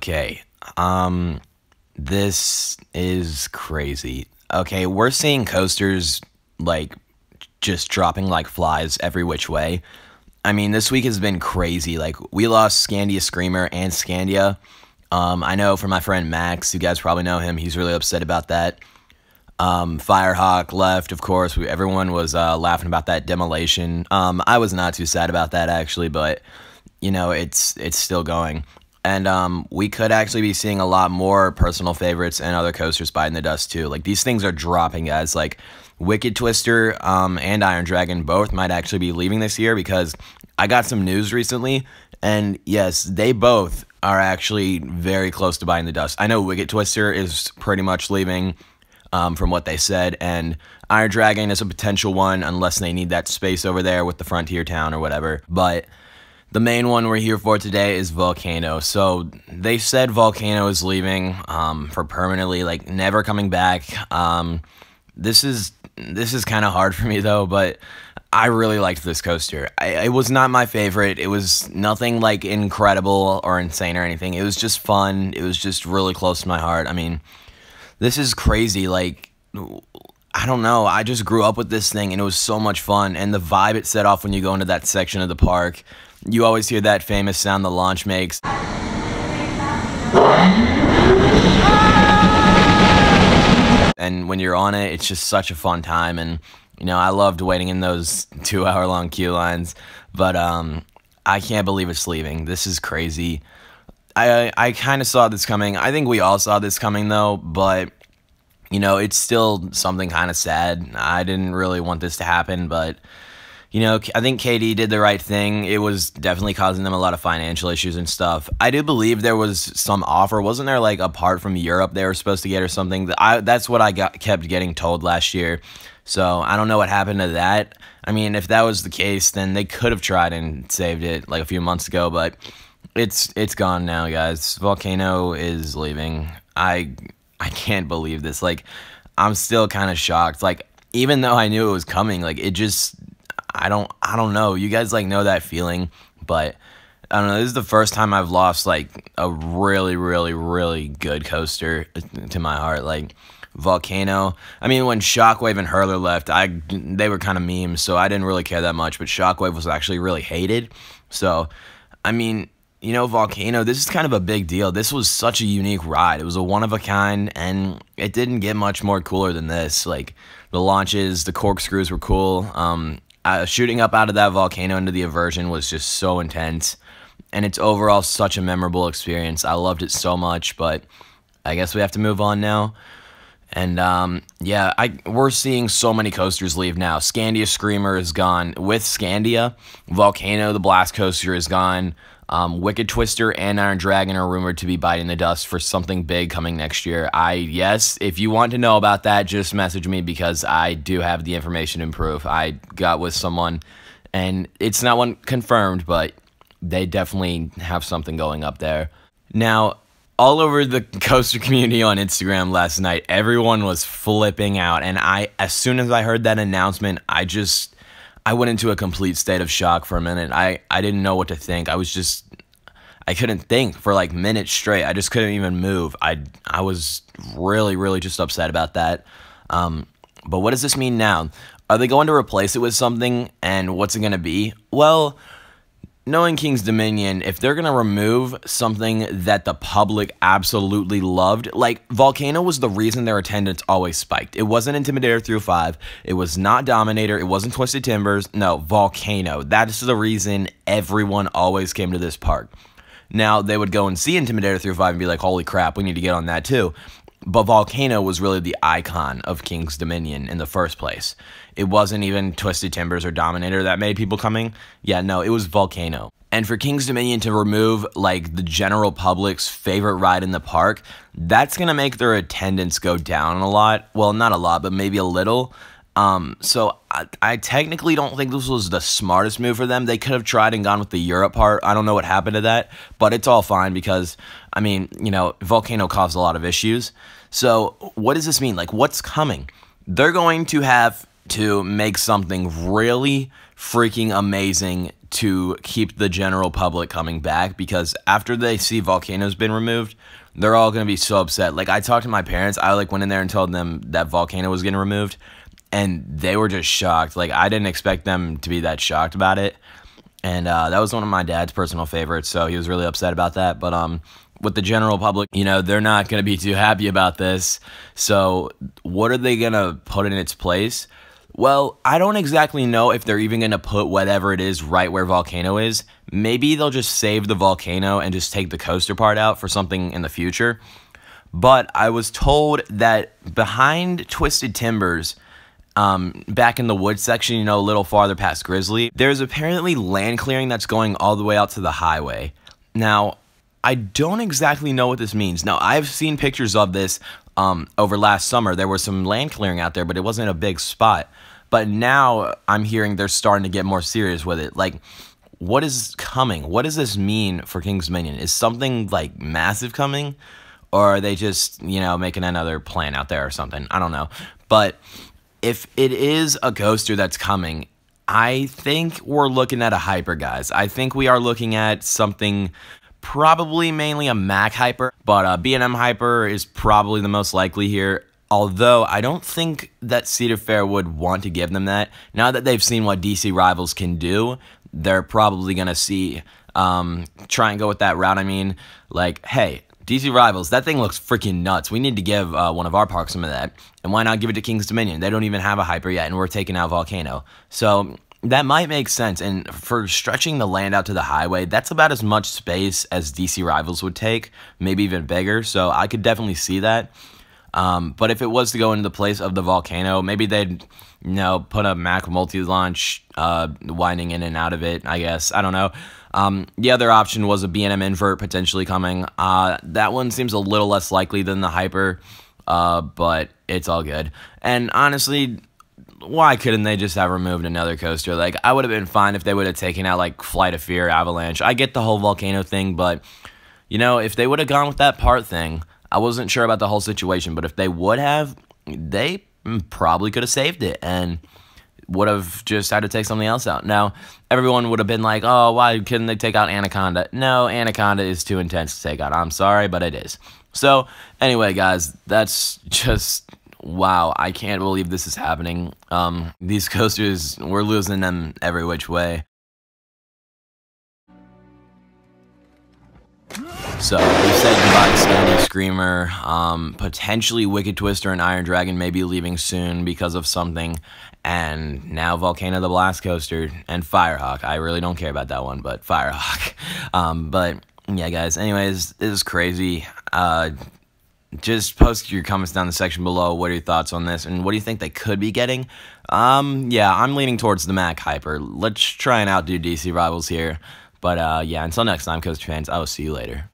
Okay, this is crazy. Okay, we're seeing coasters, like, just dropping like flies every which way. I mean, this week has been crazy. Like, we lost Scandia Screamer and Scandia. I know from my friend Max, you guys probably know him, he's really upset about that. Firehawk left, of course. Everyone was laughing about that demolition. I was not too sad about that, actually, but, you know, it's still going. And we could actually be seeing a lot more personal favorites and other coasters biting the dust, too. Like, these things are dropping, guys. Like, Wicked Twister and Iron Dragon both might actually be leaving this year, because I got some news recently, and yes, they both are actually very close to biting the dust. I know Wicked Twister is pretty much leaving, from what they said, and Iron Dragon is a potential one unless they need that space over there with the Frontier Town or whatever. But the main one we're here for today is Volcano. So they said Volcano is leaving for permanently, like never coming back. This is kind of hard for me though, but I really liked this coaster. It was not my favorite. It was nothing like incredible or insane or anything. It was just fun. It was just really close to my heart. I mean, this is crazy. Like, I don't know. I just grew up with this thing, and it was so much fun. And the vibe it set off when you go into that section of the park, you always hear that famous sound the launch makes. And when you're on it, it's just such a fun time. And, you know, I loved waiting in those 2-hour-long queue lines. But I can't believe it's leaving. This is crazy. I kind of saw this coming. I think we all saw this coming, though, but, you know, it's still something kind of sad. I didn't really want this to happen, but, you know, I think KD did the right thing. It was definitely causing them a lot of financial issues and stuff. I do believe there was some offer. Wasn't there, like, apart from Europe they were supposed to get or something? That's what I kept getting told last year. So I don't know what happened to that. I mean, if that was the case, then they could have tried and saved it, like, a few months ago, but it's gone now, guys. Volcano is leaving. I can't believe this. Like, I'm still kind of shocked. Like, even though I knew it was coming, like, it just, I don't know. You guys, like, know that feeling, but I don't know. This is the first time I've lost, like, a really, really, really good coaster to my heart. Like, Volcano. I mean, when Shockwave and Hurler left, they were kind of memes, so I didn't really care that much, but Shockwave was actually really hated. So, I mean, you know, Volcano, this is kind of a big deal. This was such a unique ride. It was a one-of-a-kind, and it didn't get much more cooler than this. Like, the launches, the corkscrews were cool. Shooting up out of that volcano into the Aversion was just so intense, and it's overall such a memorable experience. I loved it so much, but I guess we have to move on now. And, yeah, we're seeing so many coasters leave now. Scandia Screamer is gone. With Scandia, Volcano The Blast Coaster is gone. Wicked Twister and Iron Dragon are rumored to be biting the dust for something big coming next year. Yes, if you want to know about that, just message me, because I do have the information to prove. I got with someone, and it's not one confirmed, but they definitely have something going up there. Now, all over the coaster community on Instagram last night, everyone was flipping out, and as soon as I heard that announcement, I went into a complete state of shock for a minute. I didn't know what to think. I couldn't think for like minutes straight. I just couldn't even move. I was really, really just upset about that. But what does this mean now? Are they going to replace it with something, and what's it going to be? Well, knowing King's Dominion, if they're going to remove something that the public absolutely loved, like Volcano was the reason their attendance always spiked. It wasn't Intimidator through 5. It was not Dominator. It wasn't Twisted Timbers. No, Volcano. That is the reason everyone always came to this park. Now, they would go and see Intimidator through 5 and be like, holy crap, we need to get on that too. But Volcano was really the icon of King's Dominion in the first place. It wasn't even Twisted Timbers or Dominator that made people coming. Yeah, no, it was Volcano. And for King's Dominion to remove, like, the general public's favorite ride in the park, that's going to make their attendance go down a lot. Well, not a lot, but maybe a little. So I technically don't think this was the smartest move for them. They could have tried and gone with the Europe part. I don't know what happened to that, but it's all fine because, I mean, you know, Volcano caused a lot of issues. So what does this mean? Like, what's coming? They're going to have to make something really freaking amazing to keep the general public coming back, because after they see Volcano's been removed, they're all going to be so upset. Like, I talked to my parents. I, like, went in there and told them that Volcano was getting removed, and they were just shocked. Like, I didn't expect them to be that shocked about it. And that was one of my dad's personal favorites, so he was really upset about that. But with the general public, you know, they're not going to be too happy about this. So what are they going to put in its place? Well, I don't exactly know if they're even going to put whatever it is right where Volcano is. Maybe they'll just save the Volcano and just take the coaster part out for something in the future. But I was told that behind Twisted Timbers, back in the woods section, you know, a little farther past Grizzly, there's apparently land clearing that's going all the way out to the highway. Now, I don't exactly know what this means. Now, I've seen pictures of this over last summer. There was some land clearing out there, but it wasn't a big spot. But now I'm hearing they're starting to get more serious with it. Like, what is coming? What does this mean for King's Dominion? Is something, like, massive coming? Or are they just, you know, making another plan out there or something? I don't know. But if it is a coaster that's coming, I think we're looking at a hyper, guys. I think we are looking at something, probably mainly a Mack hyper, but B&M hyper is probably the most likely here. Although I don't think that Cedar Fair would want to give them that. Now that they've seen what DC Rivals can do, they're probably going to try and go with that route. I mean, like, hey, DC Rivals, that thing looks freaking nuts. We need to give one of our parks some of that. And why not give it to King's Dominion? They don't even have a hyper yet, and we're taking out Volcano. So that might make sense. And for stretching the land out to the highway, that's about as much space as DC Rivals would take, maybe even bigger. So I could definitely see that. But if it was to go into the place of the Volcano, maybe they'd, you know, put a Mack multi-launch winding in and out of it, I guess. I don't know. The other option was a B&M invert potentially coming. That one seems a little less likely than the hyper, but it's all good. And honestly, why couldn't they just have removed another coaster? Like, I would have been fine if they would have taken out, like, Flight of Fear, Avalanche. I get the whole Volcano thing, but, you know, if they would have gone with that part thing, I wasn't sure about the whole situation, but if they would have, they probably could have saved it and would have just had to take something else out. Now, everyone would have been like, oh, why couldn't they take out Anaconda? No, Anaconda is too intense to take out. I'm sorry, but it is. So, anyway, guys, that's just, wow, I can't believe this is happening. These coasters, we're losing them every which way. So, we said goodbye to Standing Screamer, potentially Wicked Twister and Iron Dragon may be leaving soon because of something, and now Volcano the Blast Coaster and Firehawk. I really don't care about that one, but Firehawk. But, yeah, guys, anyways, this is crazy. Just post your comments down in the section below. What are your thoughts on this, and what do you think they could be getting? Yeah, I'm leaning towards the Mack hyper. Let's try and outdo DC Rivals here. But, yeah, until next time, Coaster fans, I will see you later.